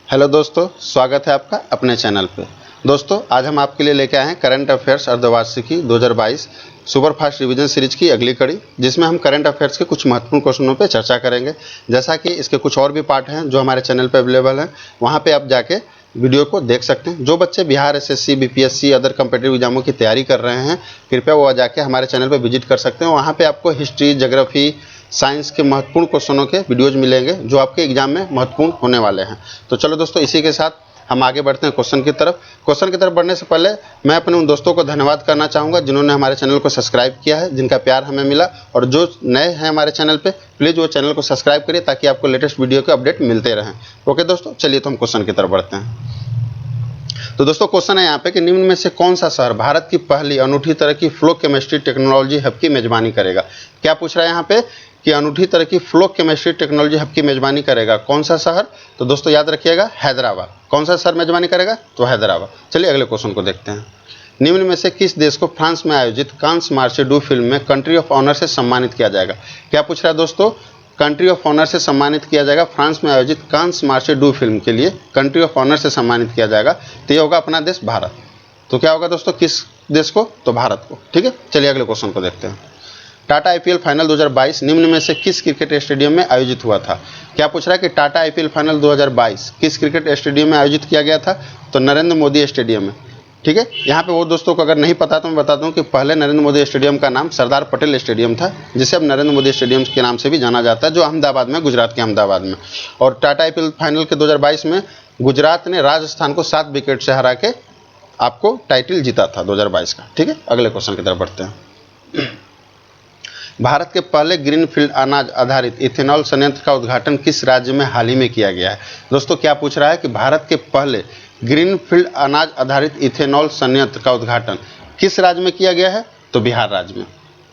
Hello दोस्तों, स्वागत है आपका अपने चैनल पे। दोस्तों, आज हम आपके लिए लेके आए हैं करंट अफेयर्स अर्धवार्षिकी 2022 सुपरफास्ट रिवीजन सीरीज की अगली कड़ी, जिसमें हम करंट अफेयर्स के कुछ महत्वपूर्ण क्वेश्चनों पे चर्चा करेंगे। जैसा कि इसके कुछ और भी पार्ट हैं जो हमारे चैनल पे अवेलेबल हैं, वहाँ पे आप जाके वीडियो को देख सकते हैं। जो बच्चे Bihar SSC, BPSC, other competitive एग्जामों की तैयारी कर रहे हैं, कृपया वो जाके हमारे चैनल पर विजिट कर सकते हैं। वहाँ पे आपको हिस्ट्री, ज्योग्राफी, साइंस के महत्वपूर्ण क्वेश्चनों के वीडियोज मिलेंगे जो आपके एग्जाम में महत्वपूर्ण होने वाले हैं। तो चलो दोस्तों, इसी के साथ हम आगे बढ़ते हैं क्वेश्चन की तरफ। क्वेश्चन की तरफ बढ़ने से पहले मैं अपने उन दोस्तों को धन्यवाद करना चाहूँगा जिन्होंने हमारे चैनल को सब्सक्राइब किया है, जिनका प्यार हमें मिला। और जो नए हैं हमारे चैनल पे, प्लीज़ वो चैनल को सब्सक्राइब करिए ताकि आपको लेटेस्ट वीडियो के अपडेट मिलते रहें। ओके दोस्तों, चलिए तो हम क्वेश्चन की तरफ बढ़ते हैं। तो दोस्तों, क्वेश्चन है यहाँ पे कि निम्न में से कौन सा शहर भारत की पहली अनूठी तरह की फ्लो केमिस्ट्री टेक्नोलॉजी हब की मेजबानी करेगा। क्या पूछ रहा है यहाँ पे कि अनूठी तरह की फ्लो केमिस्ट्री टेक्नोलॉजी हब की मेजबानी करेगा कौन सा शहर। तो दोस्तों याद रखिएगा, हैदराबाद। कौन सा शहर मेजबानी करेगा? तो हैदराबाद। चलिए अगले क्वेश्चन को देखते हैं। निम्न में से किस देश को फ्रांस में आयोजित कांस मार्चे फिल्म में कंट्री ऑफ ऑनर से सम्मानित किया जाएगा। क्या पूछ रहा है दोस्तों? कंट्री ऑफ ऑनर से सम्मानित किया जाएगा फ्रांस में आयोजित कांस मार्चे फिल्म के लिए कंट्री ऑफ ऑनर से सम्मानित किया जाएगा। तो ये होगा अपना देश भारत। तो क्या होगा दोस्तों, किस देश को? तो भारत को। ठीक है, चलिए अगले क्वेश्चन को देखते हैं। टाटा आईपीएल फाइनल 2022 निम्न में से किस क्रिकेट स्टेडियम में आयोजित हुआ था। क्या पूछ रहा है कि टाटा आईपीएल फाइनल 2022 किस क्रिकेट स्टेडियम में आयोजित किया गया था। तो नरेंद्र मोदी स्टेडियम में। ठीक है, यहाँ पे वो दोस्तों को अगर नहीं पता तो मैं बता दूं कि पहले नरेंद्र मोदी स्टेडियम का नाम सरदार पटेल स्टेडियम था, जिसे अब नरेंद्र मोदी स्टेडियम के नाम से भी जाना जाता है, जो अहमदाबाद में, गुजरात के अहमदाबाद में। और टाटा आईपीएल फाइनल के 2022 में गुजरात ने राजस्थान को 7 विकेट से हरा के आपको टाइटल जीता था 2022 का। ठीक है, अगले क्वेश्चन की तरफ बढ़ते हैं। भारत के पहले ग्रीनफील्ड अनाज आधारित इथेनॉल संयंत्र का उद्घाटन किस राज्य में हाल ही में किया गया है। दोस्तों क्या पूछ रहा है कि भारत के पहले ग्रीनफील्ड अनाज आधारित इथेनॉल संयंत्र का उद्घाटन किस राज्य में किया गया है। तो बिहार राज्य में।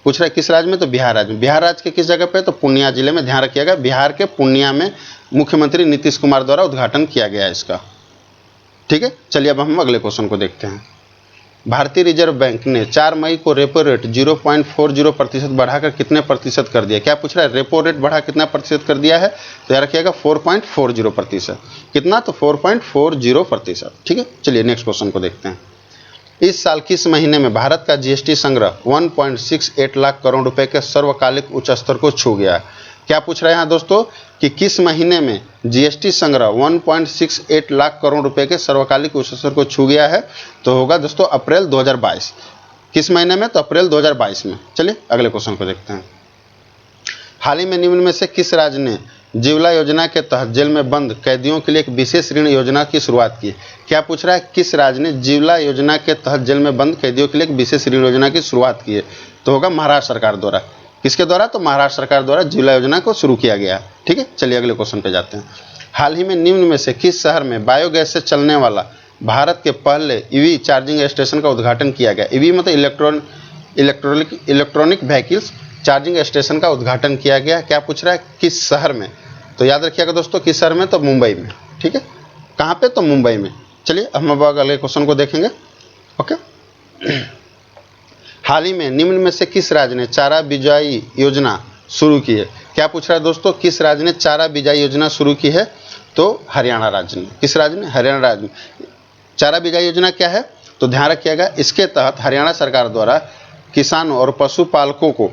पूछ रहा है किस राज्य में? तो बिहार राज्य में। बिहार राज्य के किस जगह पे? तो पूर्णिया जिले में। ध्यान रखिएगा, बिहार के पूर्णिया में मुख्यमंत्री नीतीश कुमार द्वारा उद्घाटन किया गया है इसका। ठीक है, चलिए अब हम अगले क्वेश्चन को देखते हैं। भारतीय रिजर्व बैंक ने 4 मई को रेपो रेट 0.40% बढ़ाकर कितने प्रतिशत कर दिया। क्या पूछ रहा है? रेपो रेट बढ़ा कितना प्रतिशत कर दिया है। तो याद रखिएगा 4.40%। कितना? तो 4.40%। ठीक है, चलिए नेक्स्ट क्वेश्चन को देखते हैं। इस साल किस महीने में भारत का जीएसटी संग्रह 1.68 लाख करोड़ रुपए के सर्वकालिक उच्च स्तर को छू गया है। क्या पूछ रहे हैं दोस्तों कि किस महीने में जीएसटी संग्रह 1.68 लाख करोड़ रुपए के सर्वकालिक उच्च स्तर को छू गया है। तो होगा दोस्तों अप्रैल 2022। किस महीने में? तो अप्रैल 2022 में। चलिए अगले क्वेश्चन को देखते हैं। हाल ही में निम्न में से किस राज्य ने जीवला योजना के तहत जेल में बंद कैदियों के लिए एक विशेष ऋण योजना की शुरुआत की। क्या पूछ रहा है? किस राज्य ने जीवला योजना के तहत जेल में बंद कैदियों के लिए एक विशेष ऋण योजना की शुरुआत की है। तो होगा महाराष्ट्र सरकार द्वारा। किसके द्वारा? तो महाराष्ट्र सरकार द्वारा जीवला योजना को शुरू किया गया है। ठीक है, चलिए अगले क्वेश्चन पे जाते हैं। हाल ही में निम्न में से किस शहर में बायोगैस से चलने वाला भारत के पहले ईवी चार्जिंग स्टेशन का उद्घाटन किया गया। ईवी मतलब इलेक्ट्रॉनिक व्हीकल्स चार्जिंग स्टेशन का उद्घाटन किया गया। क्या पूछ रहा है? किस शहर में? तो याद रखिएगा दोस्तों, किस शहर में? तो मुंबई में। ठीक है, कहाँ पे? तो मुंबई में। चलिए हम अब अगले क्वेश्चन को देखेंगे। ओके, हाल ही में निम्न में से किस राज्य ने चारा बिजाई योजना शुरू की है। क्या पूछ रहा है दोस्तों? किस राज्य ने चारा बिजाई योजना शुरू की है। तो हरियाणा राज्य ने। किस राज्य ने? हरियाणा राज्य में। चारा बिजाई योजना क्या है? तो ध्यान रखिएगा, इसके तहत हरियाणा सरकार द्वारा किसानों और पशुपालकों को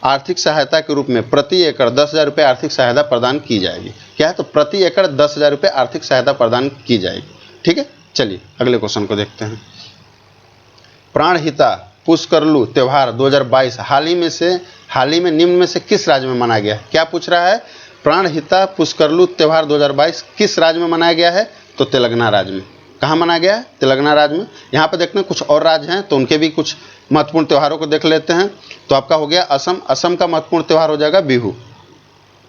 आर्थिक सहायता के रूप में प्रति एकड़ 10,000 रुपये आर्थिक सहायता प्रदान की जाएगी। क्या है? तो प्रति एकड़ 10,000 रुपये आर्थिक सहायता प्रदान की जाएगी। ठीक है, चलिए अगले क्वेश्चन को देखते हैं। प्राणहिता पुष्करलू त्यौहार 2022 हाल ही में निम्न में से किस राज्य में मनाया गया है। क्या पूछ रहा है? प्राणहिता पुष्करलू त्यौहार 2022 किस राज्य में मनाया गया है। तो तेलंगाना राज्य में। कहाँ मनाया गया है? तेलंगाना राज्य में। यहाँ पे देखते हैं कुछ और राज्य हैं तो उनके भी कुछ महत्वपूर्ण त्योहारों को देख लेते हैं। तो आपका हो गया असम। असम का महत्वपूर्ण त्यौहार हो जाएगा बिहू।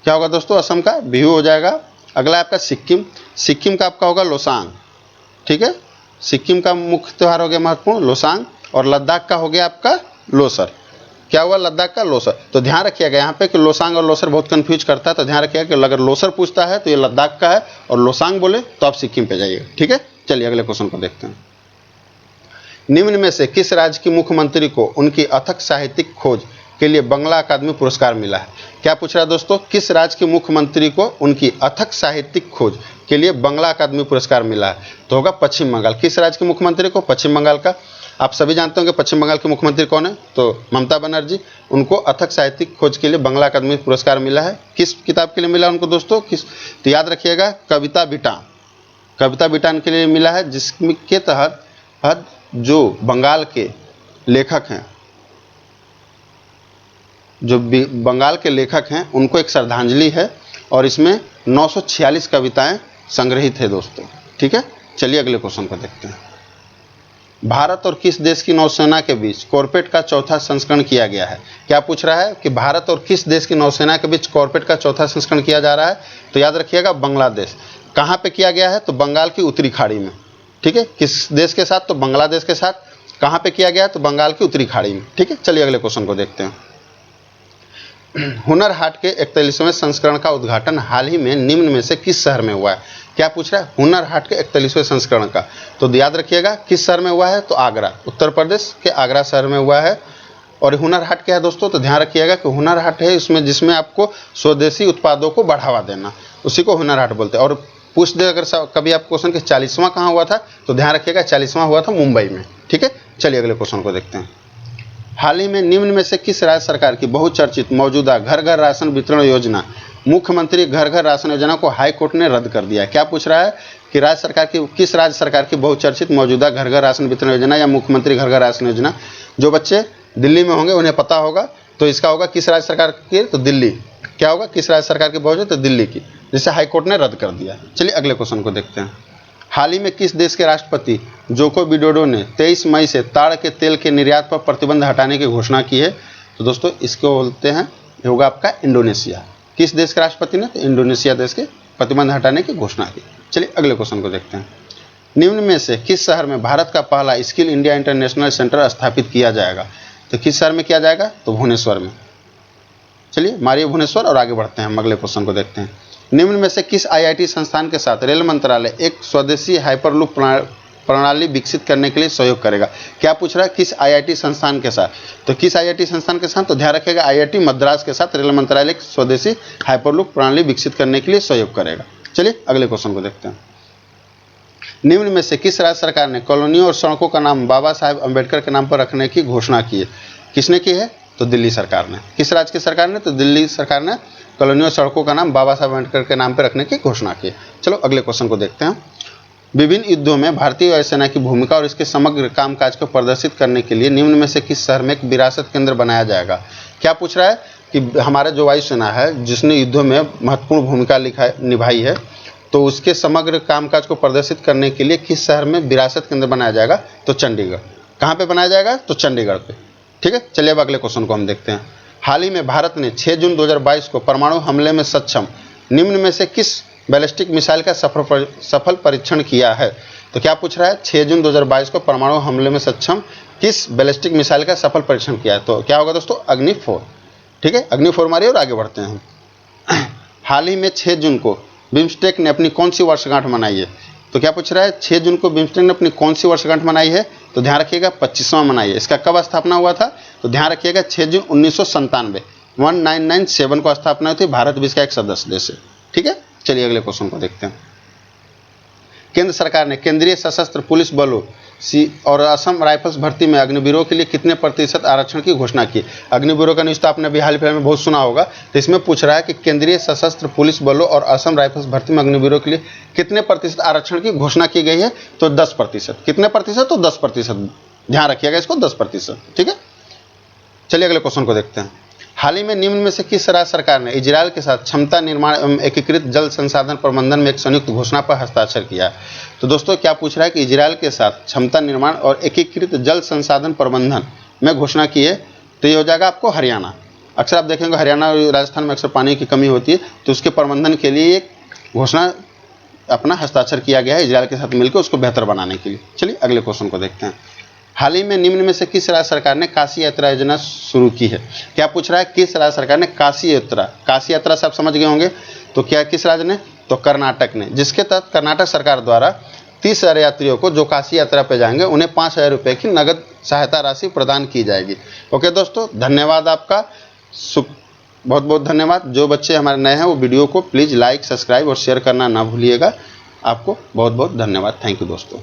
क्या होगा दोस्तों? असम का बिहू हो जाएगा। अगला आपका सिक्किम। सिक्किम का आपका होगा लोसांग। ठीक है, सिक्किम का मुख्य त्यौहार हो गया महत्वपूर्ण लोसांग। और लद्दाख का हो गया आपका लोसर। क्या हुआ? लद्दाख का लोसर। तो ध्यान रखिएगा यहाँ पे कि लोसांग और लोसर बहुत कंफ्यूज करता है, तो ध्यान रखिएगा कि अगर लोसर पूछता है तो ये लद्दाख का है और लोसांग बोले तो आप सिक्किम पे जाइएगा। ठीक है, चलिए अगले क्वेश्चन को देखते हैं। निम्न में से किस राज्य की मुख्यमंत्री को उनकी अथक साहित्यिक खोज के लिए बंगला अकादमी पुरस्कार मिला है। क्या पूछ रहा है दोस्तों? किस राज्य के मुख्यमंत्री को उनकी अथक साहित्यिक खोज के लिए बांग्ला अकादमी पुरस्कार मिला है? तो होगा पश्चिम बंगाल। किस राज्य के मुख्यमंत्री को? पश्चिम बंगाल का। आप सभी जानते होंगे पश्चिम बंगाल के मुख्यमंत्री कौन है? तो ममता बनर्जी। उनको अथक साहित्यिक खोज के लिए बांग्ला अकादमी पुरस्कार मिला है। किस किताब के लिए मिला उनको दोस्तों? तो याद रखिएगा, कविता बिटान। कविता बिटान के लिए मिला है, जिसके तहत जो बंगाल के लेखक हैं, जो बंगाल के लेखक हैं, उनको एक श्रद्धांजलि है और इसमें 946 कविताएं संग्रहित है दोस्तों। ठीक है, चलिए अगले क्वेश्चन को देखते हैं। भारत और किस देश की नौसेना के बीच कॉर्पेट का चौथा संस्करण किया गया है? क्या पूछ रहा है कि भारत और किस देश की नौसेना के बीच कॉर्पेट का चौथा संस्करण किया जा रहा है? तो याद रखिएगा, बांग्लादेश। कहाँ पे किया गया है? तो बंगाल की उत्तरी खाड़ी में। ठीक है, किस देश के साथ? तो बांग्लादेश के साथ। कहाँ पे किया गया है? तो बंगाल की उत्तरी खाड़ी में। ठीक है, चलिए अगले क्वेश्चन को देखते हैं। हुनर हाट के 41वें संस्करण का उद्घाटन हाल ही में निम्न में से किस शहर में हुआ है? क्या पूछ रहा है? हुनर हाट के 41वें संस्करण का। तो याद रखिएगा, किस शहर में हुआ है? तो आगरा, उत्तर प्रदेश के आगरा शहर में हुआ है। और हुनर हाट क्या है दोस्तों? तो ध्यान रखिएगा कि हुनर हाट है इसमें जिसमें आपको स्वदेशी उत्पादों को बढ़ावा देना, उसी को हुनर हाट बोलते हैं। और पूछ दे अगर कभी आप क्वेश्चन कि 40वां कहाँ हुआ था, तो ध्यान रखिएगा 40वां हुआ था मुंबई में। ठीक है, चलिए अगले क्वेश्चन को देखते हैं। हाल ही में निम्न में से किस राज्य सरकार की बहुचर्चित मौजूदा घर घर राशन वितरण योजना, मुख्यमंत्री घर घर राशन योजना को हाई कोर्ट ने रद्द कर दिया है? क्या पूछ रहा है कि राज्य सरकार की, किस राज्य सरकार की बहुचर्चित मौजूदा घर घर राशन वितरण योजना या मुख्यमंत्री घर घर राशन योजना? जो बच्चे दिल्ली में होंगे उन्हें पता होगा, तो इसका होगा किस राज्य सरकार की? तो दिल्ली। क्या होगा? किस राज्य सरकार की बहुचर्चित? तो दिल्ली की, जिसे हाईकोर्ट ने रद्द कर दिया। चलिए अगले क्वेश्चन को देखते हैं। हाल ही में किस देश के राष्ट्रपति जोको विडोडो ने 23 मई से ताड़ के तेल के निर्यात पर प्रतिबंध हटाने की घोषणा की है? तो दोस्तों इसको बोलते हैं, होगा आपका इंडोनेशिया। किस देश के राष्ट्रपति ने? तो इंडोनेशिया देश के प्रतिबंध हटाने की घोषणा की। चलिए अगले क्वेश्चन को देखते हैं। निम्न में से किस शहर में भारत का पहला स्किल इंडिया इंटरनेशनल सेंटर स्थापित किया जाएगा? तो किस शहर में किया जाएगा? तो भुवनेश्वर में। चलिए मारिए भुवनेश्वर और आगे बढ़ते हैं, हम अगले क्वेश्चन को देखते हैं। निम्न में से किस आईआईटी संस्थान के साथ रेल मंत्रालय एक स्वदेशी हाइपरलूप प्रणाली विकसित करने के लिए सहयोग करेगा? क्या पूछ रहा है? किस आईआईटी संस्थान के साथ? तो किस आईआईटी संस्थान के साथ? तो ध्यान रखिएगा, आईआईटी मद्रास के साथ रेल मंत्रालय एक स्वदेशी हाइपरलूप प्रणाली विकसित करने के लिए सहयोग करेगा। चलिए अगले क्वेश्चन को देखते हैं। निम्न में से किस राज्य सरकार ने कॉलोनियों और सड़कों का नाम बाबा साहेब अम्बेडकर के नाम पर रखने की घोषणा की है? किसने की है? तो दिल्ली सरकार ने। किस राज्य की सरकार ने? तो दिल्ली सरकार ने कॉलोनियों और सड़कों का नाम बाबा साहेब अम्बेडकर के नाम पर रखने की घोषणा की। चलो अगले क्वेश्चन को देखते हैं। विभिन्न युद्धों में भारतीय वायुसेना की भूमिका और इसके समग्र कामकाज को प्रदर्शित करने के लिए निम्न में से किस शहर में एक विरासत केंद्र बनाया जाएगा? क्या पूछ रहा है कि हमारा जो वायुसेना है जिसने युद्धों में महत्वपूर्ण भूमिका निभाई है, तो उसके समग्र कामकाज को प्रदर्शित करने के लिए किस शहर में विरासत केंद्र बनाया जाएगा? तो चंडीगढ़। कहाँ पे बनाया जाएगा? तो चंडीगढ़ पे। ठीक है, चलिए अब अगले क्वेश्चन को हम देखते हैं। हाल ही में भारत ने 6 जून 2022 को परमाणु हमले में सक्षम निम्न में से किस बैलिस्टिक मिसाइल का सफल परीक्षण किया है? तो क्या पूछ रहा है? 6 जून 2022 को परमाणु हमले में सक्षम किस बैलिस्टिक मिसाइल का सफल परीक्षण किया है? तो क्या होगा दोस्तों? अग्नि 4। ठीक है, अग्नि 4 मारिए और आगे बढ़ते हैं। हाल ही में 6 जून को बिम्स्टेक ने अपनी कौन सी वर्षगांठ मनाई है? तो क्या पूछ रहा है? 6 जून को बिम्स्टेक ने अपनी कौन सी वर्षगांठ मनाई है? तो ध्यान रखिएगा 25वां मनाई है। इसका कब स्थापना हुआ था? तो ध्यान रखिएगा 6 जून 1997 1997 को स्थापना हुई थी। भारत भी इसका एक सदस्य देश है। ठीक है, चलिए अगले क्वेश्चन को देखते हैं। केंद्र सरकार ने केंद्रीय सशस्त्र पुलिस बलों और असम राइफल्स भर्ती में अग्निवीरों के लिए कितने प्रतिशत आरक्षण की घोषणा की? अग्निवीरों का न्यूज़ तो आपने अभी हाल फिलहाल में बहुत सुना होगा। तो इसमें पूछ रहा है कि केंद्रीय सशस्त्र पुलिस बलों और असम राइफल्स भर्ती में अग्निवीरों के लिए कितने प्रतिशत आरक्षण की घोषणा की गई है? तो 10%। कितने प्रतिशत? तो 10%। ध्यान रखिएगा इसको, 10%। ठीक है, चलिए अगले क्वेश्चन को देखते हैं। हाल ही में निम्न में से किस राज्य सरकार ने इजरायल के साथ क्षमता निर्माण एवं एकीकृत जल संसाधन प्रबंधन में एक संयुक्त घोषणा पर हस्ताक्षर किया? तो दोस्तों क्या पूछ रहा है कि इजरायल के साथ क्षमता निर्माण और एकीकृत जल संसाधन प्रबंधन में घोषणा की है? तो ये हो जाएगा आपको हरियाणा। अक्सर आप देखेंगे हरियाणा और राजस्थान में अक्सर पानी की कमी होती है, तो उसके प्रबंधन के लिए एक घोषणा अपना हस्ताक्षर किया गया है इजरायल के साथ मिलकर उसको बेहतर बनाने के लिए। चलिए अगले क्वेश्चन को देखते हैं। हाल ही में निम्न में से किस राज्य सरकार ने काशी यात्रा योजना शुरू की है? क्या पूछ रहा है? किस राज्य सरकार ने काशी यात्रा से आप समझ गए होंगे, तो क्या किस राज्य ने? तो कर्नाटक ने, जिसके तहत कर्नाटक सरकार द्वारा 30,000 यात्रियों को जो काशी यात्रा पे जाएंगे उन्हें 5,000 रुपये की नगद सहायता राशि प्रदान की जाएगी। ओके दोस्तों, धन्यवाद आपका, बहुत बहुत धन्यवाद। जो बच्चे हमारे नए हैं वो वीडियो को प्लीज़ लाइक, सब्सक्राइब और शेयर करना ना भूलिएगा। आपको बहुत बहुत धन्यवाद। थैंक यू दोस्तों।